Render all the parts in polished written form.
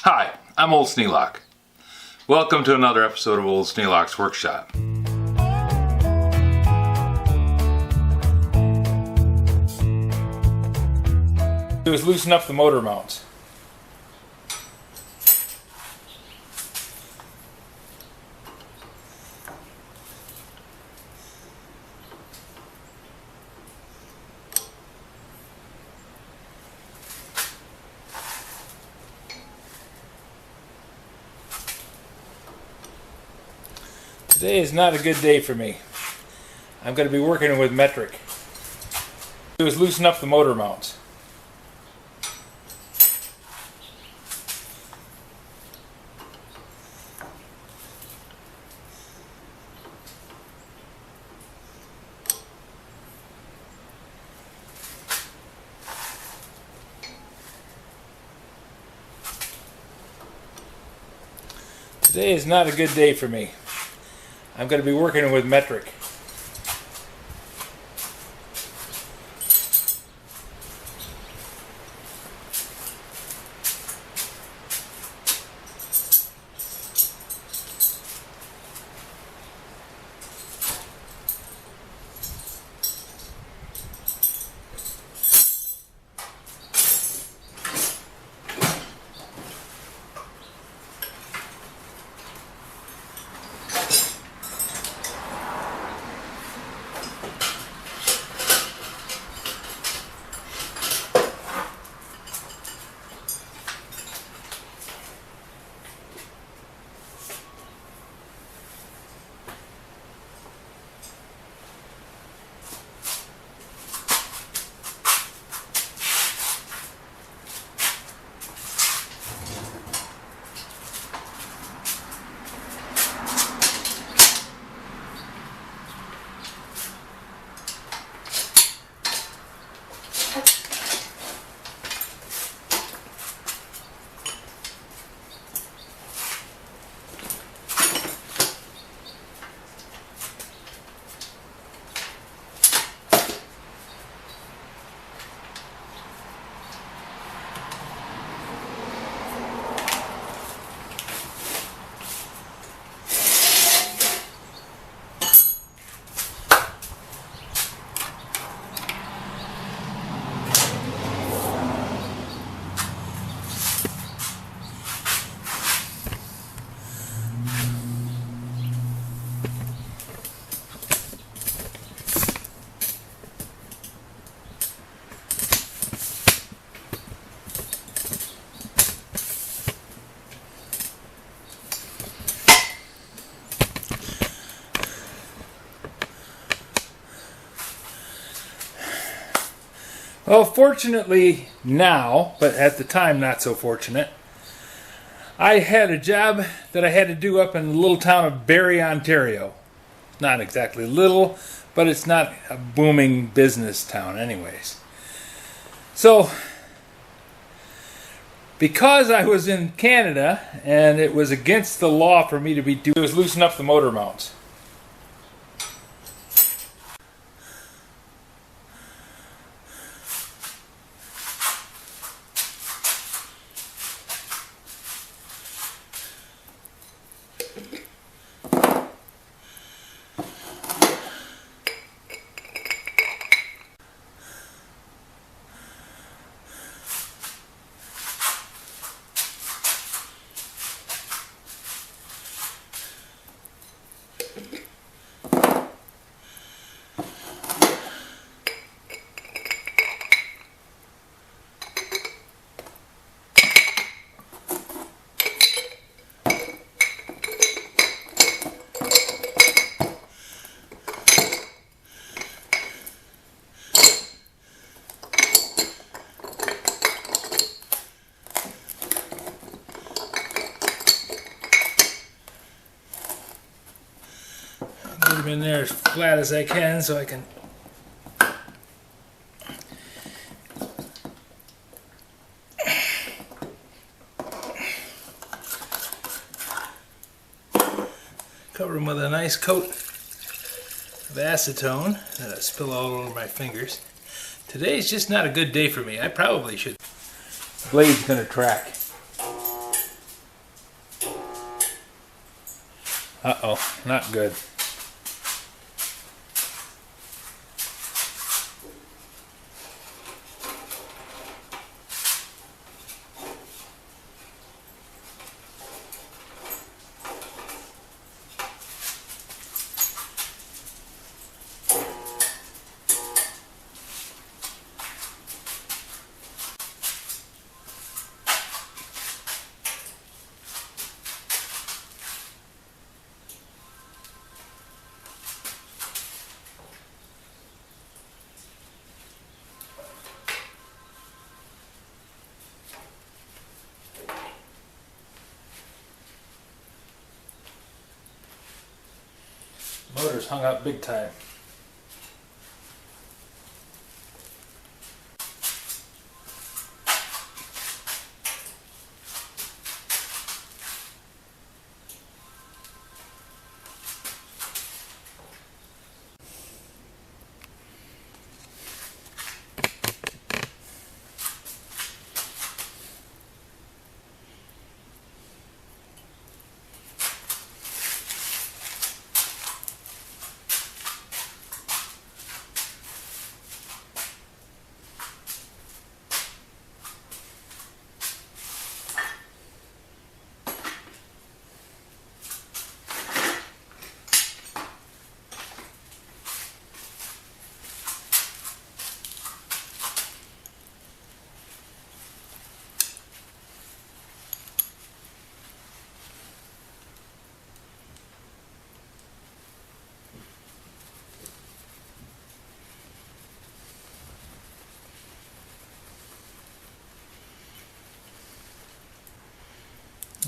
Hi, I'm Old Sneelock. Welcome to another episode of Old Sneelock's Workshop. Do is loosen up the motor mounts. Today is not a good day for me. I'm going to be working with metric. Do is loosen up the motor mounts. Today is not a good day for me. I'm going to be working with metric. Well, fortunately now, but at the time not so fortunate, I had a job that I had to do up in the little town of Barrie, Ontario. Not exactly little, but it's not a booming business town anyways. So, because I was in Canada and it was against the law for me to be doing was loosen up the motor mounts. Get them in there as flat as I can so I can cover them with a nice coat of acetone that I spill all over my fingers. Today's just not a good day for me. I probably should. Blade's gonna track. Uh-oh, not good. Motor's hung up big time.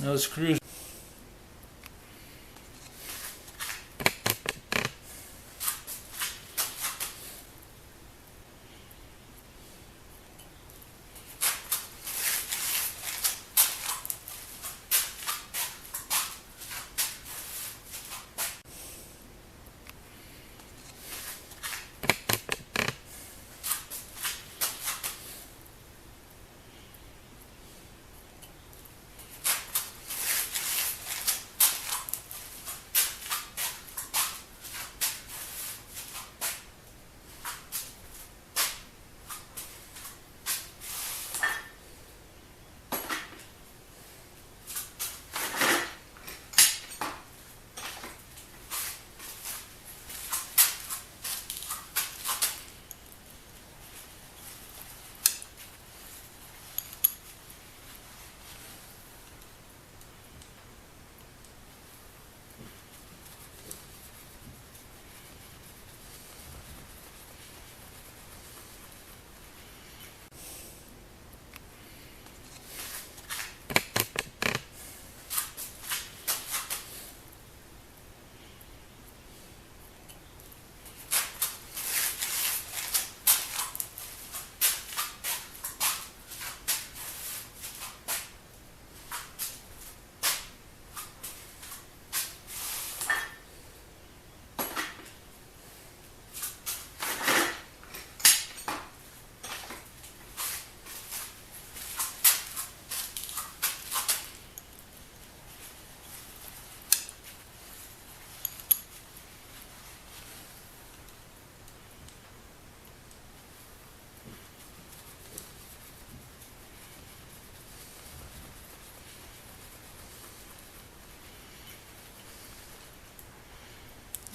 Those screws.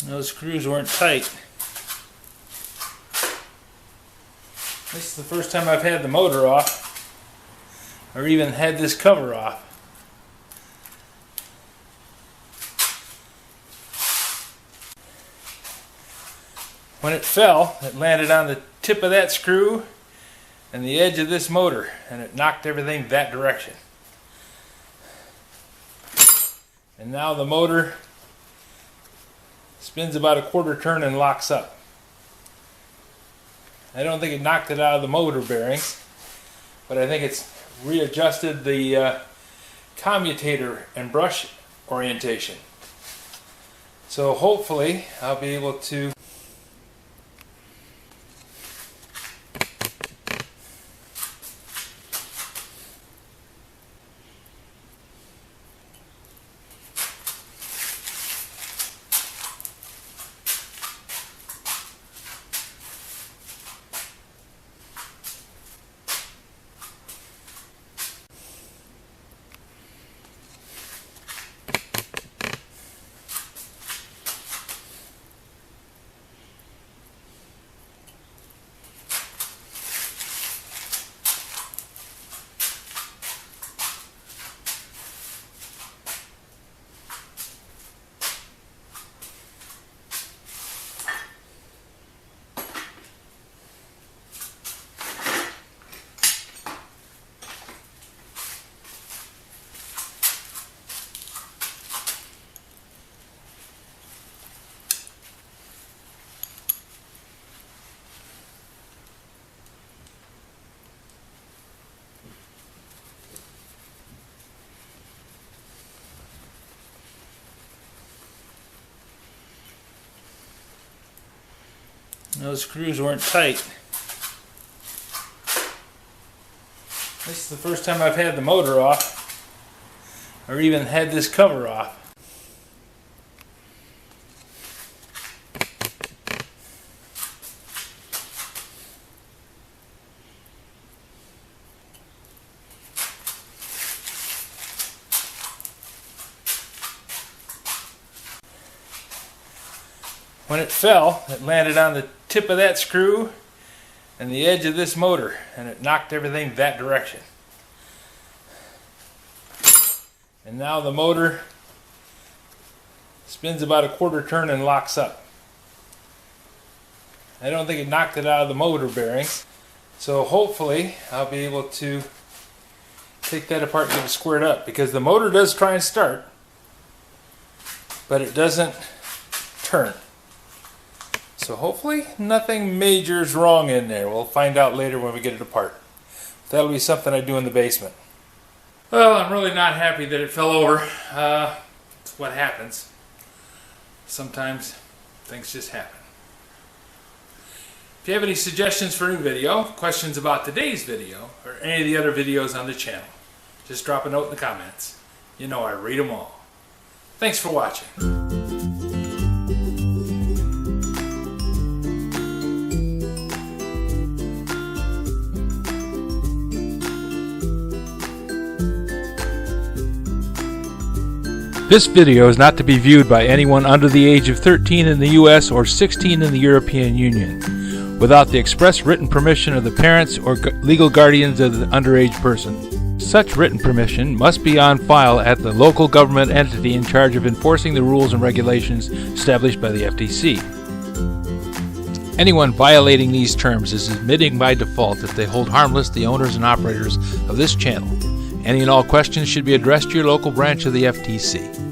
Those screws weren't tight. This is the first time I've had the motor off, or even had this cover off. When it fell, it landed on the tip of that screw and the edge of this motor, and it knocked everything that direction. And now the motor spins about a quarter turn and locks up. I don't think it knocked it out of the motor bearings, but I think it's readjusted the commutator and brush orientation. So hopefully I'll be able to Those screws weren't tight. This is the first time I've had the motor off, or even had this cover off. When it fell, it landed on the tip of that screw and the edge of this motor, and it knocked everything that direction. And now the motor spins about a quarter turn and locks up. I don't think it knocked it out of the motor bearings, so hopefully I'll be able to take that apart and get it squared up, because the motor does try and start, but it doesn't turn. So hopefully nothing major is wrong in there. We'll find out later when we get it apart. That'll be something I do in the basement. Well, I'm really not happy that it fell over. It's what happens. Sometimes things just happen. If you have any suggestions for a new video, questions about today's video, or any of the other videos on the channel, just drop a note in the comments. You know I read them all. Thanks for watching. This video is not to be viewed by anyone under the age of 13 in the U.S. or 16 in the European Union, without the express written permission of the parents or legal guardians of the underage person. Such written permission must be on file at the local government entity in charge of enforcing the rules and regulations established by the FTC. Anyone violating these terms is admitting by default that they hold harmless the owners and operators of this channel. Any and all questions should be addressed to your local branch of the FTC.